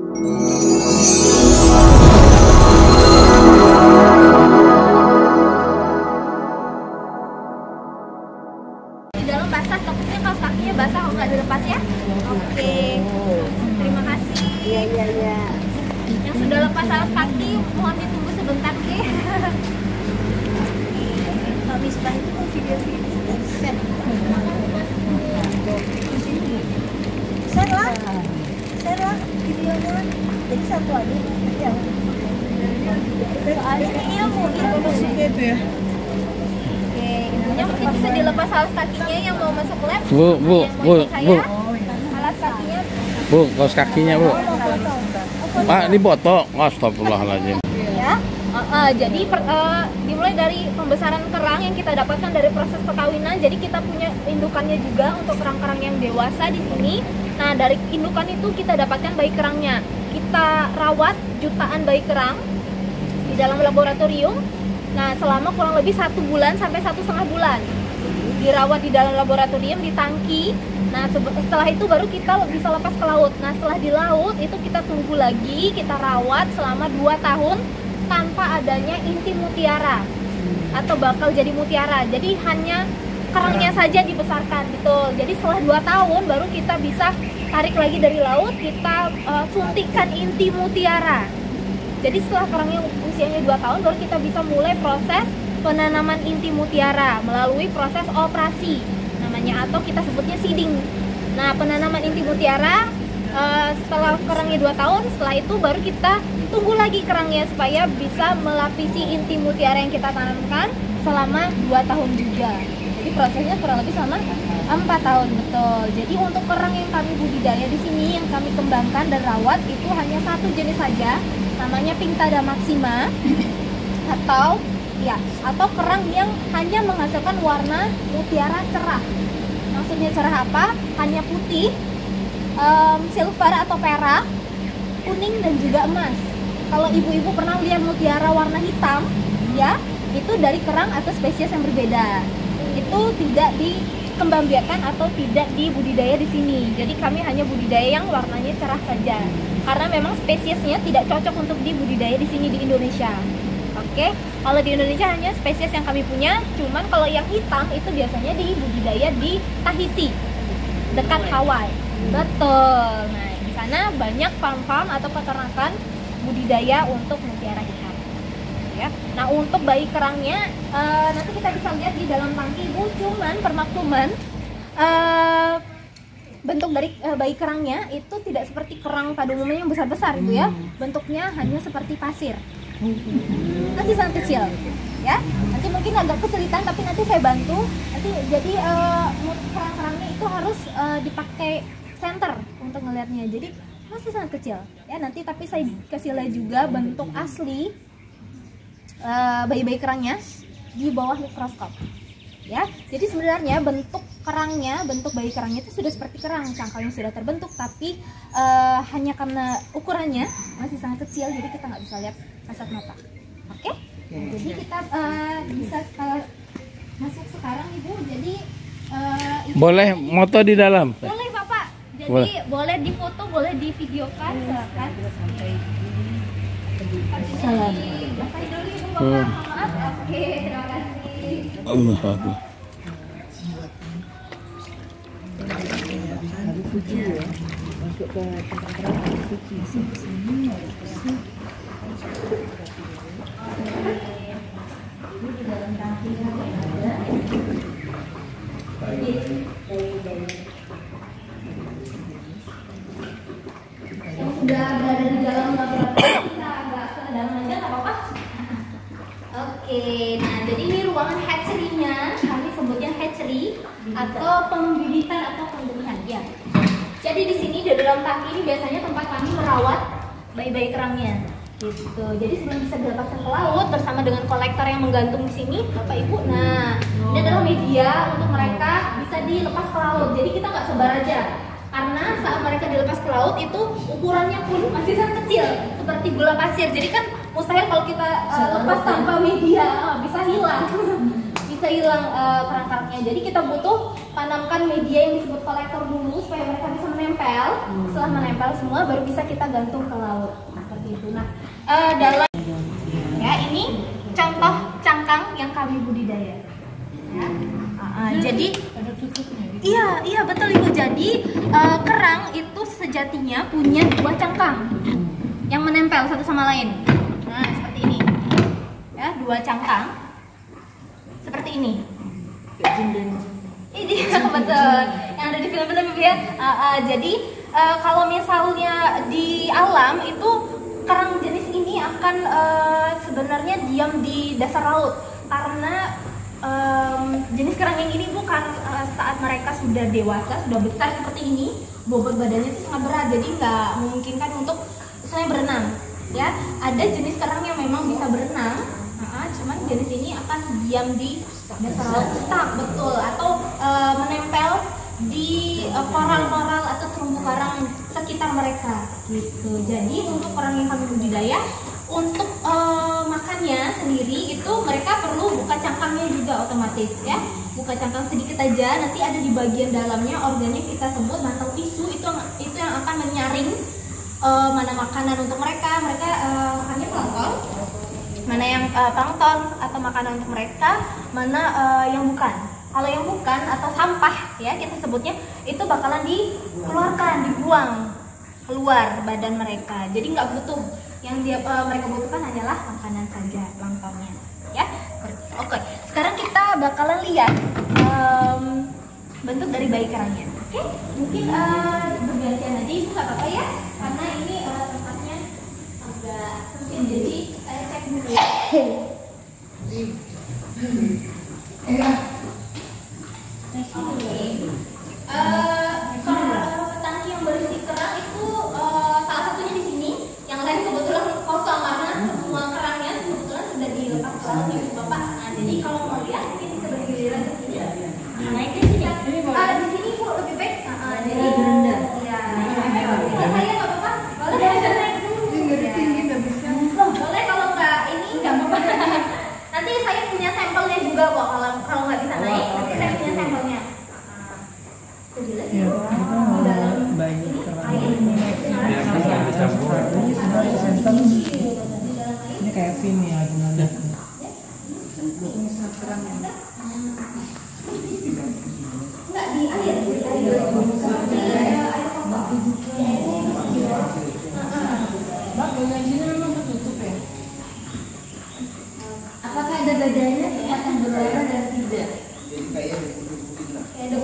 Di dalam basah, takutnya kaos kakinya basah kalau nggak dilepas ya. Oke, terima kasih. Iya. Yang sudah lepas kaos kaki, mohon ditunggu sebentar, oke? Kalau Misbah itu mau video-video set. Share lah videonya. Jadi satu aja. Ya. Soalnya ini ilmu itu ya. Oke, yang mungkin bisa dilepas alas kakinya yang mau masuk lab. Bu. Alas kakinya. Bu, kaos kakinya, Bu. Pak, ini foto. Astagfirullahaladzim. Ya. Jadi dimulai dari pembesaran kerang yang kita dapatkan dari proses perkawinan. Jadi kita punya indukannya juga untuk kerang-kerang yang dewasa di sini. Nah, dari indukan itu kita dapatkan bayi kerangnya. Kita rawat jutaan bayi kerang di dalam laboratorium. Nah, selama kurang lebih 1 bulan sampai 1,5 bulan dirawat di dalam laboratorium di tangki. Nah, setelah itu baru kita bisa lepas ke laut. Nah, setelah di laut itu kita tunggu lagi, kita rawat selama 2 tahun tanpa adanya inti mutiara atau bakal jadi mutiara. Jadi hanya kerangnya saja dibesarkan gitu. Jadi setelah 2 tahun baru kita bisa tarik lagi dari laut, kita suntikkan inti mutiara. Jadi setelah kerangnya usianya 2 tahun baru kita bisa mulai proses penanaman inti mutiara melalui proses operasi namanya, atau kita sebutnya seeding. Nah, penanaman inti mutiara setelah kerangnya 2 tahun, setelah itu baru kita tunggu lagi kerangnya supaya bisa melapisi inti mutiara yang kita tanamkan selama 2 tahun juga. Jadi prosesnya kurang lebih selama 4 tahun, betul. Jadi untuk kerang yang kami budidaya di sini, yang kami kembangkan dan rawat itu hanya satu jenis saja, namanya Pinctada maxima, atau kerang yang hanya menghasilkan warna mutiara cerah. Maksudnya cerah apa? Hanya putih, silver atau perak, kuning dan juga emas. Kalau ibu-ibu pernah lihat mutiara warna hitam, ya, itu dari kerang atau spesies yang berbeda. Itu tidak dikembangbiakan atau tidak dibudidaya di sini. Jadi kami hanya budidaya yang warnanya cerah saja. Karena memang spesiesnya tidak cocok untuk dibudidaya di sini di Indonesia. Oke, kalau di Indonesia hanya spesies yang kami punya, cuman kalau yang hitam itu biasanya dibudidaya di Tahiti, dekat Hawaii. Betul. Nah, di sana banyak farm-farm atau peternakan budidaya untuk mutiara hitam. Ya. Nah, untuk bayi kerangnya nanti kita bisa lihat di dalam tangki ibu, cuman permakluman bentuk dari bayi kerangnya itu tidak seperti kerang pada umumnya yang besar-besar ibu ya. Bentuknya hanya seperti pasir. Masih sangat kecil, ya. Nanti mungkin agak kesulitan, tapi nanti saya bantu. Nanti jadi kerang-kerangnya itu harus dipakai senter untuk ngelihatnya. Jadi masih sangat kecil, ya. Nanti tapi saya kasih lihat juga bentuk asli bayi-bayi kerangnya di bawah mikroskop, ya. Jadi sebenarnya bentuk kerangnya, bentuk bayi kerangnya itu sudah seperti kerang, cangkangnya sudah terbentuk, tapi hanya karena ukurannya masih sangat kecil, jadi kita nggak bisa lihat kasat mata. Oke? Jadi kita bisa masuk sekarang ibu. Jadi boleh moto di dalam? boleh bapak. Jadi boleh difoto, boleh divideokan, silakan. Salam. Bapak dulu ibu bapak. Maaf. Oke, terima kasih. Allah Akbar. Habis suci ya. Masuk ke tempat kerang suci. Sini. Yang sudah berada di dalam laboratorium bisa agak ke dalam aja, nggak apa-apa. Oke, nah jadi ini ruangan hatchery-nya, kami sebutnya hatchery atau pembibitan atau pembenihan ya. Jadi di sini di dalam tangki ini biasanya tempat kami merawat bayi-bayi kerangnya. Gitu. Jadi sebelum bisa dilepaskan ke laut bersama dengan kolektor yang menggantung di sini, Bapak Ibu. Nah, ini adalah media untuk mereka bisa dilepas ke laut. Jadi kita nggak sebar aja, karena saat mereka dilepas ke laut itu ukurannya pun masih sangat kecil, seperti gula pasir. Jadi kan mustahil kalau kita lepas tanpa media, bisa hilang. Bisa bisa hilang kerang-kerangnya. Jadi kita butuh tanamkan media yang disebut kolektor dulu supaya mereka bisa menempel. Setelah menempel semua baru bisa kita gantung ke laut seperti itu. Nah, dalam ya ini contoh cangkang yang kami budidaya. Ya. Jadi iya betul Ibu. Jadi kerang itu sejatinya punya 2 cangkang yang menempel satu sama lain. Nah seperti ini ya, 2 cangkang seperti ini. Ini betul yang ada di film-film Ibu ya. Jadi kalau misalnya di alam itu kerang jenis ini akan sebenarnya diam di dasar laut karena jenis kerang yang ini bukan saat mereka sudah dewasa, sudah besar seperti ini, bobot badannya itu sangat berat, jadi nggak memungkinkan untuk misalnya berenang. Ya, ada jenis kerang yang memang bisa berenang, cuman jenis ini akan diam di dasar laut, stuck betul, atau menempel di koral-koral atau terumbu karang sekitar mereka, gitu. Jadi untuk kerang yang kami budidaya, untuk makannya sendiri itu mereka perlu buka cangkangnya juga otomatis ya, buka cangkang sedikit aja, nanti ada di bagian dalamnya organnya kita sebut mantau tisu, itu yang akan menyaring mana makanan untuk mereka makannya plankton, mana yang plankton atau makanan untuk mereka, mana yang bukan. Kalau yang bukan atau sampah ya kita sebutnya, itu bakalan dikeluarkan, dibuang keluar badan mereka, jadi nggak butuh. Yang mereka butuhkan hanyalah makanan saja, planktonnya ya. Oke, sekarang kita bakalan lihat bentuk dari bayi kerangnya. Oke, mungkin bergantian aja Ibu, nggak apa-apa ya, karena ini tempatnya agak sempit, jadi saya cek dulu ya. Tangki yang berisi kerang itu salah satunya di sini, yang lain kebetulan kosong karena semua kerangnya kebetulan sudah dilepas ke laut Ibu Bapak. Nah, jadi kalau mau lihat mungkin bisa bergiliran ke sini. Naik ke sini. Di sini Bu lebih baik. Jadi berendah. Iya. Saya nggak apa-apa. Boleh bisa naik dulu. Tinggi nggak bisa. Boleh kalau nggak ini nggak apa-apa. Nanti saya punya sampelnya juga kok, kalau nggak bisa naik. Nanti saya punya sampelnya. Banyak kerang. Ini kayak film ya, gimana? Enggak di air. Apakah ada bedanya yang berwarna dan tidak? Ada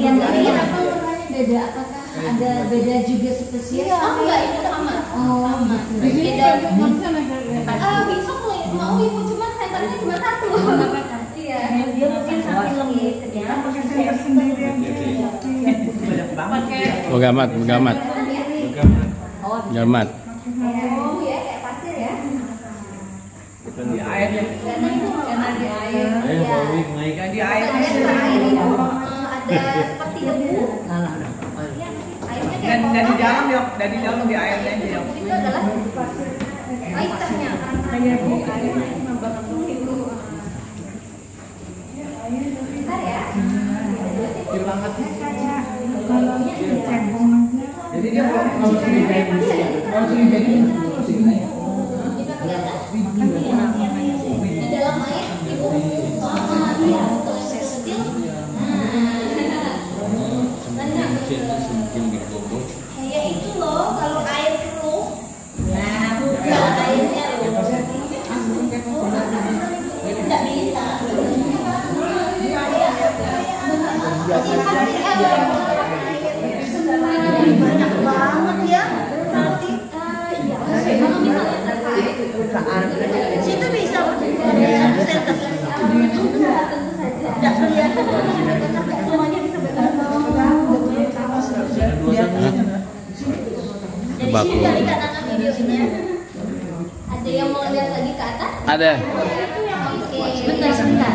yang lihat apa warnanya beda? Apakah ada beda juga spesies? Oh enggak, itu sama. Oh gitu. Beda. Besok mau Ibu, cuman senternya cuma satu. Iya, dia mungkin sambil lembut ya. Pakai senter sendiri aja. Gamat. Oh ya, kayak pasir ya. Di air ya. Karena itu karena di air. Yang di air. Ada seperti debu. Airnya kayak dari dalam di airnya aja. itu adalah isternya. Kayak di air. Bentar ya. Banget. Jadi dia mau sendiri jadi. Bisa kelihatan? Di dalam air Ibu. Iya, betul. Kecil. Kayak itu loh, kalau air keruh. Nah, bukan airnya loh. Tidak bisa. Banyak banget ya. Nanti kalau misalnya terkait situ bisa center. Tentu saja. Tidak kelihatan. Semuanya bisa Jadi sini dari kanan videonya. Ada yang mau lihat lagi ke atas? Ada. Oke, sebentar.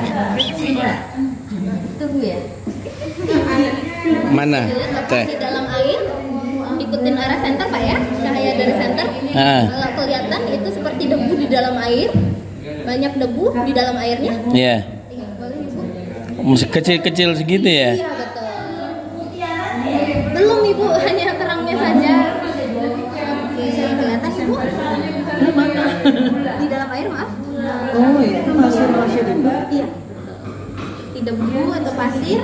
Tunggu ya. Mana? Teh. Di dalam air, ikutin arah center Pak ya, cahaya dari center. Kalau kelihatan itu seperti debu di dalam air. banyak debu di dalam airnya. Iya. Iya, boleh Ibu. Masih kecil-kecil segitu ya. Iya, betul. Belum Ibu, hanya kerangnya saja. Oke, kelihatan Ibu? Di dalam air, maaf. Oh, itu masih debu. Iya. Di debu atau pasir.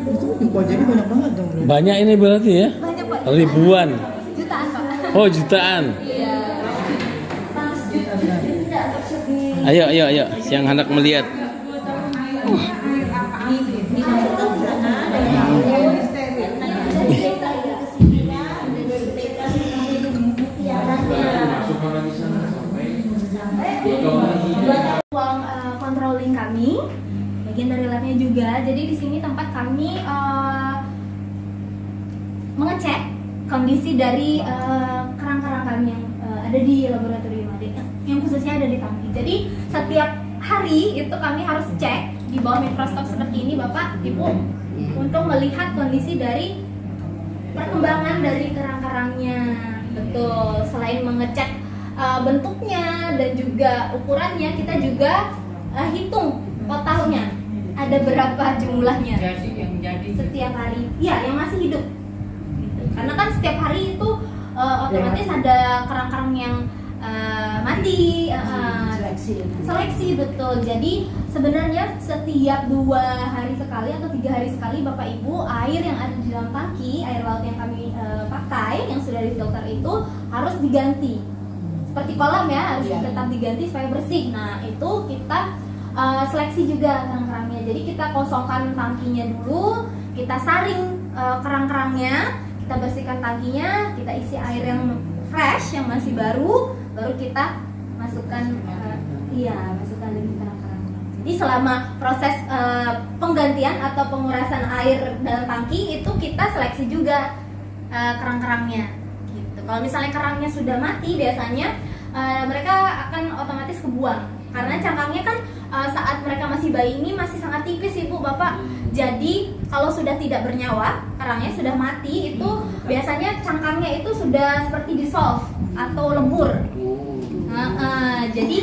Itu wajahnya banyak banget dong. Bro. Banyak ini berarti ya? Banyak Pak. Ribuan. Jutaan Pak. Oh, jutaan. Iya. Ayo, yang hendak melihat. Ruang controlling kami, bagian dari labnya juga. Jadi di sini tempat kami mengecek kondisi dari kerang-kerang kami yang ada di laboratorium, yang khususnya ada di tangki. Jadi setiap hari itu kami harus cek di bawah mikroskop seperti ini, Bapak, Ibu, untuk melihat kondisi dari perkembangan dari kerang-kerangnya. Betul. Selain mengecek bentuknya dan juga ukurannya, kita juga hitung totalnya ada berapa jumlahnya setiap hari. Iya, yang masih hidup. Gitu. Karena kan setiap hari itu otomatis ada kerang-kerang yang mati, seleksi, betul. Jadi sebenarnya setiap 2 hari sekali atau 3 hari sekali, Bapak Ibu, air yang ada di dalam tangki, air laut yang kami pakai yang sudah difilter itu harus diganti. Seperti kolam ya, harus tetap diganti supaya bersih. Nah, itu kita seleksi juga kerang-kerangnya. Jadi kita kosongkan tangkinya dulu, kita saring kerang-kerangnya, kita bersihkan tangkinya, kita isi air yang fresh, yang masih baru kita masukkan masukkan lagi kerang-kerangnya. Jadi selama proses penggantian atau pengurasan air dalam tangki itu kita seleksi juga kerang-kerangnya. Gitu. Kalau misalnya kerangnya sudah mati, biasanya mereka akan otomatis kebuang karena cangkangnya kan saat mereka masih bayi ini masih sangat tipis, Ibu, Bapak. Jadi kalau sudah tidak bernyawa, kerangnya sudah mati, itu biasanya cangkangnya itu sudah seperti dissolve atau lebur. Jadi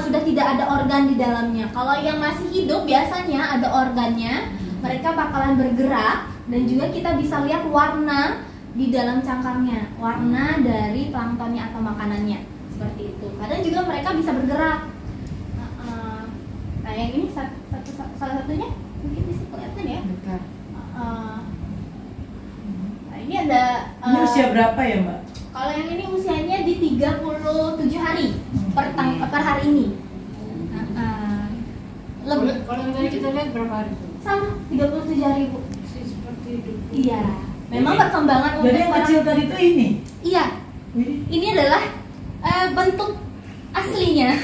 sudah tidak ada organ di dalamnya. Kalau yang masih hidup biasanya ada organnya, mereka bakalan bergerak dan juga kita bisa lihat warna di dalam cangkangnya, warna dari planktonnya atau makanannya, seperti itu. Kadang juga mereka bisa bergerak. Nah, yang ini salah satunya mungkin bisa kelihatan ya. Nah, ini ada. Ini usia berapa ya, Mbak? Kalau yang ini usianya di 37 hari per hari ini. Kalau yang tadi kita lihat berapa hari? Sama 37 hari, Bu. Seperti itu. Iya. Memang perkembangan Jadi yang kecil tadi itu ini. Iya. Ini adalah bentuk aslinya.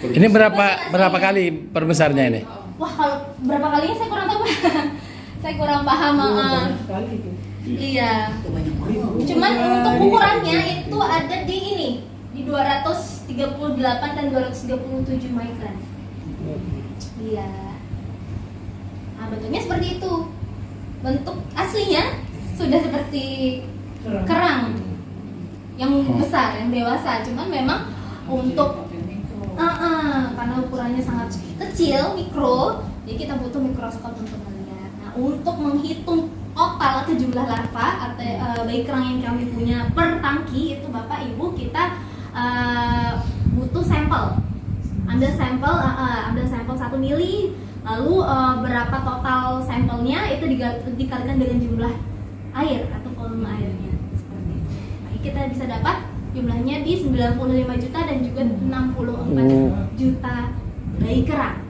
Ini berapa kali perbesarnya ini? Wah, kalau berapa kalinya saya kurang tahu. Saya kurang paham. Sekali itu. Iya. Cuman untuk ukurannya itu ada di ini, di 238 dan 237 micron. Iya. Nah, bentuknya seperti itu. Bentuk aslinya sudah seperti kerang yang besar, yang dewasa. Cuman memang untuk karena ukurannya sangat kecil, mikro, jadi kita butuh mikroskop untuk melihat. Nah, untuk menghitung total atau jumlah larva atau bayi kerang yang kami punya per tangki itu, Bapak Ibu, kita butuh sampel. Ambil sampel 1 mili, lalu berapa total sampelnya itu dikalikan dengan jumlah air atau volume airnya, seperti itu. Nah, kita bisa dapat jumlahnya di 95 juta dan juga 64 juta bayi kerang.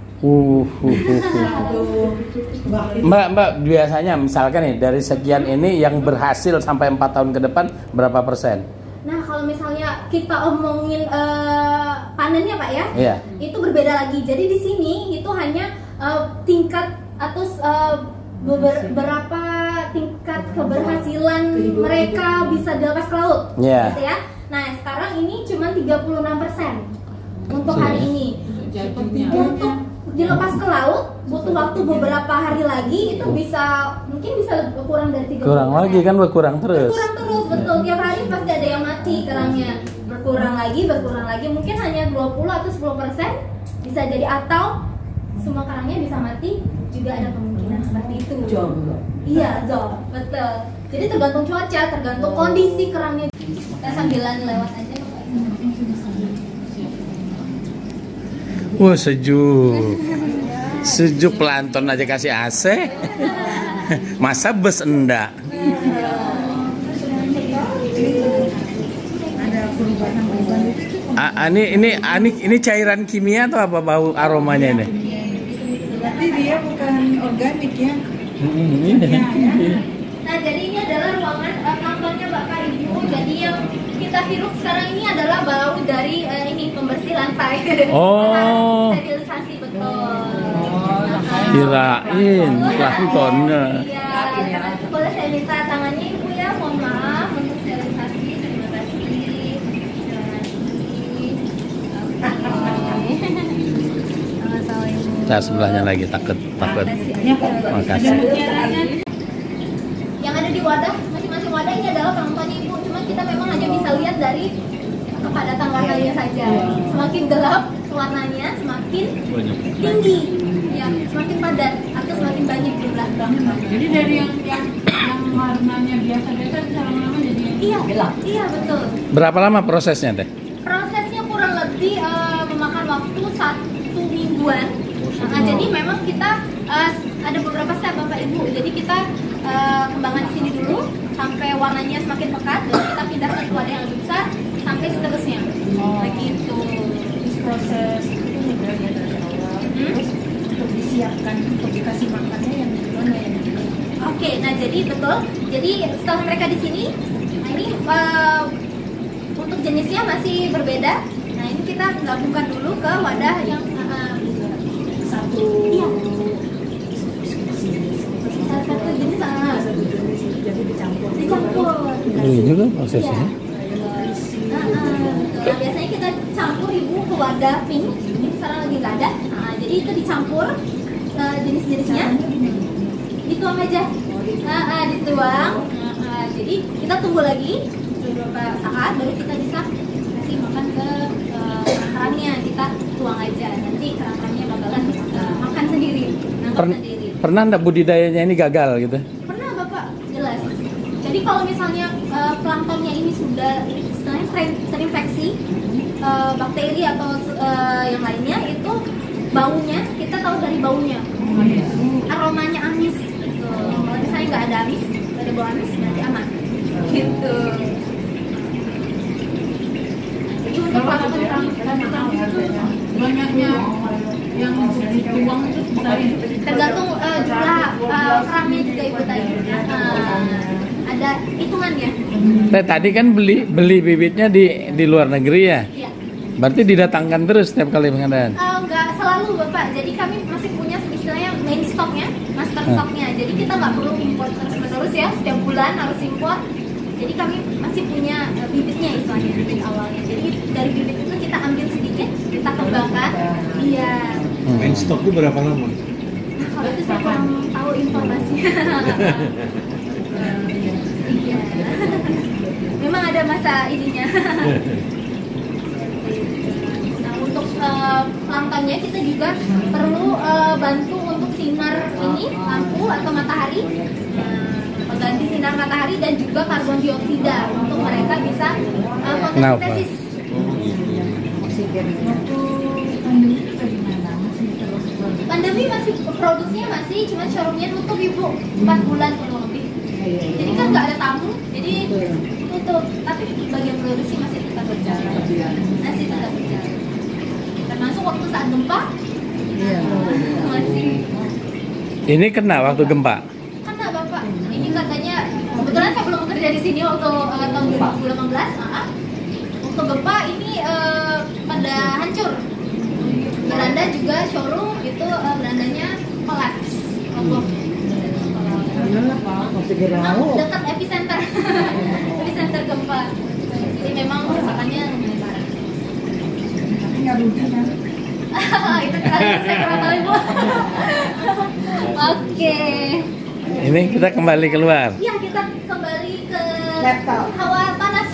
Mbak, biasanya misalkan nih dari sekian ini yang berhasil sampai 4 tahun ke depan berapa persen? Nah, kalau misalnya kita omongin panennya, Pak ya, Iya. itu berbeda lagi. Jadi di sini itu hanya tingkat atau berapa tingkat keberhasilan mereka bisa dilepas ke laut, Iya. gitu ya. Nah, sekarang ini cuma 36% untuk hari ini. Untuk dilepas ke laut butuh waktu beberapa hari lagi, itu mungkin bisa kurang dari 30%. Kurang lagi kan, berkurang terus. Berkurang terus, betul. Tiap hari pasti ada yang mati kerangnya. Berkurang lagi, mungkin hanya 20 atau 10% bisa jadi, atau semua kerangnya bisa mati, juga ada kemungkinan seperti itu. Job. Iya, job, betul. Jadi tergantung cuaca, tergantung kondisi kerangnya. Kita sambilan lewat aja. Wah, sejuk. Sejuk, pelanton aja kasih AC. Masa bus enggak? Ada perubahan Ini cairan kimia atau apa bau aromanya ini? berarti dia bukan organik ya. Nah, jadi ini adalah ruangan kantornya Bapak Ibu. Jadi yang kita hirup sekarang ini adalah bau dari ini pembersih lantai. Oh. Sterilisasi, betul. Kirain planktonnya. Iya. Boleh saya minta tangannya Ibu ya, mohon maaf untuk sterilisasi. Terima kasih. Sama-sama Ibu. Nah, sebelahnya lagi takut. Makasih. Yang ada di wadah, masing-masing wadah ini adalah planktonnya Ibu. Cuma kita memang hanya bisa lihat dari kepadatan warnanya saja. Semakin gelap warnanya, semakin tinggi, ya, semakin padat atau semakin banyak jumlah plankton. Jadi dari yang warnanya biasa-biasa bisa lama-lama jadi Iya, iya betul. Berapa lama prosesnya teh? Prosesnya kurang lebih memakan waktu 1 mingguan. Nah, jadi memang kita ada beberapa step Bapak Ibu. Jadi kita kembangkan di sini dulu sampai warnanya semakin pekat, lalu kita pindah ke wadah yang lebih besar sampai seterusnya. Begitu. Proses itu mudah ya dari awal. Terus untuk disiapkan untuk dikasih makannya yang gimana ya? Oke, nah jadi betul. Jadi setelah mereka di sini, nah ini untuk jenisnya masih berbeda. Nah ini kita gabungkan dulu ke wadah yang Satu Iya. satu satu jenis satu jenis itu jadi dicampur. dicampur. Ini juga prosesnya. Nah, biasanya kita campur Ibu ke wadah pink. Ini sekarang lagi nggak ada. Nah, jadi itu dicampur jenis-jenisnya. Dituang aja. Dituang. Jadi kita tunggu lagi beberapa saat baru kita bisa kasih makan ke kerang-kerangnya. Kita tuang aja. Nanti kerang-kerangnya bakalan makan sendiri, nangkap sendiri. Pernah enggak budidayanya ini gagal gitu? Pernah Bapak, jelas. Jadi kalau misalnya planktonnya ini sudah istilahnya terinfeksi bakteri atau yang lainnya, itu baunya kita tahu dari baunya, aromanya amis gitu. Kalau misalnya nggak ada amis, nggak ada bau amis, berarti aman gitu. Jadi untuk plankton banyaknya yang dituang itu besar. tergantung jumlah kerangnya juga Ibu tadi. Ada hitungannya. Tadi kan beli bibitnya di luar negeri ya? Iya. Berarti didatangkan terus setiap kali pengadaan? Nggak selalu Bapak, jadi kami masih punya istilahnya main stoknya, master stoknya. Jadi kita nggak perlu import terus-menerus ya, setiap bulan harus import. Jadi kami masih punya bibitnya istilahnya, bibit awalnya. Jadi dari bibit itu kita ambil sedikit, kita kembangkan. Iya. Main stok itu berapa lama? Nah, kalau itu saya kurang tahu informasinya. Iya. Memang ada masa ininya. Nah, untuk planktonnya kita juga perlu bantu untuk sinar ini, lampu atau matahari. Pengganti sinar matahari dan juga karbon dioksida untuk mereka bisa fotosintesis. Oksigen. Pandemi masih produksinya masih, cuma showroomnya tutup Ibu 4 bulan kurang lebih. Jadi kan nggak ada tamu, jadi tutup. Tapi bagian produksi masih tetap berjalan. Masih tetap berjalan. Termasuk waktu saat gempa, masih. Ini kena waktu gempa? Kena Bapak. Ini katanya kebetulan saya belum bekerja di sini waktu tahun 2018. Waktu gempa ini pada hancur. Beranda juga showroom itu berandanya kolaps. Dekat epicenter, epicenter gempa. Jadi memang kerusakannya lumayan parah. Tapi nggak rugi kan? Itu Saya kurang tahu Ibu. Oke. Ini kita kembali keluar. Ya, kita kembali ke Laptop. hawa panas.